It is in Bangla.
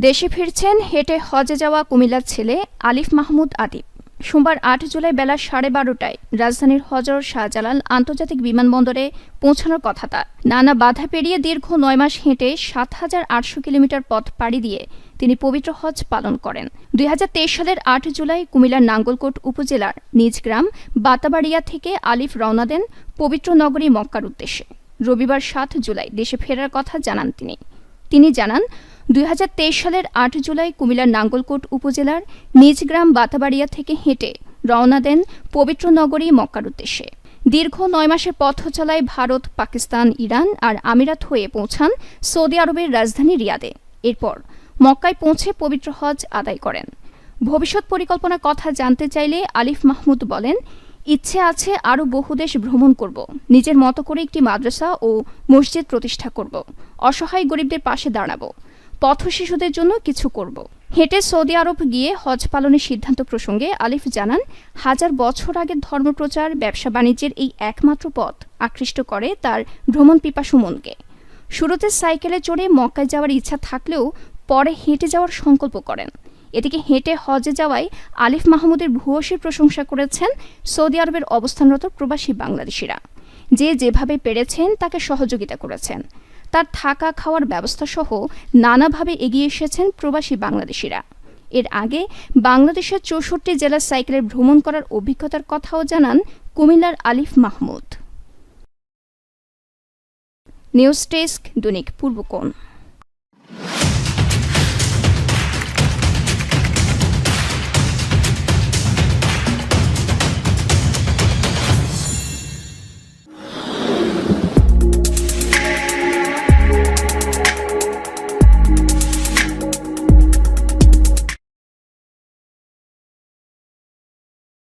দেশে ফিরছেন হেঁটে হজে যাওয়া কুমিল্লার ছেলে আলিফ মাহমুদ আতিফ। সোমবার ৮ জুলাই বেলা 12:30টায় রাজধানীর হজরত শাহজালাল আন্তর্জাতিক বিমানবন্দরে পৌঁছানোর কথা তার। নানা বাধা পেরিয়ে দীর্ঘ ৯ মাস হেঁটে ৭,৮০০ কিলোমিটার পথ পাড়ি দিয়ে তিনি পবিত্র হজ পালন করেন। ২০২৩ সালের ৮ জুলাই কুমিল্লার নাঙ্গলকোট উপজেলার নিজ গ্রাম বাতাবাড়িয়া থেকে আলিফ রওনা দেন পবিত্র নগরী মক্কার উদ্দেশ্যে। রবিবার ৭ জুলাই দেশে ফেরার কথা জানান তিনি জানান, ২০২৩ সালের ৮ জুলাই কুমিল্লার নাঙ্গলকোট উপজেলার নিজ গ্রাম বাতাবাড়িয়া থেকে হেঁটে রওনা দেন পবিত্র নগরী মক্কার উদ্দেশ্যে। দীর্ঘ ৯ মাসের পথ চলায় ভারত, পাকিস্তান, ইরান আর আমিরাত হয়ে পৌঁছান সৌদি আরবের রাজধানী রিয়াদে। এরপর মক্কায় পৌঁছে পবিত্র হজ আদায় করেন। ভবিষ্যৎ পরিকল্পনার কথা জানতে চাইলে আলিফ মাহমুদ বলেন, ইচ্ছে আছে আরও বহু দেশ ভ্রমণ করব, নিজের মতো করে একটি মাদ্রাসা ও মসজিদ প্রতিষ্ঠা করব, অসহায় গরিবদের পাশে দাঁড়াবো, পথ শিশুদের জন্য কিছু করব। হেঁটে সৌদি আরব গিয়ে হজ পালনের সিদ্ধান্ত প্রসঙ্গে আলিফ জানান, হাজার বছর আগের ধর্মপ্রচার, ব্যবসা বাণিজ্যের এই একমাত্র পথ আকৃষ্ট করে তার ভ্রমণ পিপাসু মনকে। শুরুতে সাইকেলে চড়ে মক্কায় যাওয়ার ইচ্ছা থাকলেও পরে হেঁটে যাওয়ার সংকল্প করেন। এদিকে হেঁটে হজে যাওয়ায় আলিফ মাহমুদের ভূয়সী প্রশংসা করেছেন সৌদি আরবের অবস্থানরত প্রবাসী বাংলাদেশিরা। যেভাবে পেরেছেন তাকে সহযোগিতা করেছেন। তার থাকা খাওয়ার ব্যবস্থা সহ নানাভাবে এগিয়ে এসেছেন প্রবাসী বাংলাদেশিরা। এর আগে বাংলাদেশের ৬৪ জেলার সাইকেলে ভ্রমণ করার অভিজ্ঞতার কথাও জানান কুমিল্লার আলিফ মাহমুদ। নিউজ ডেস্ক, দৈনিক পূর্বকোণ।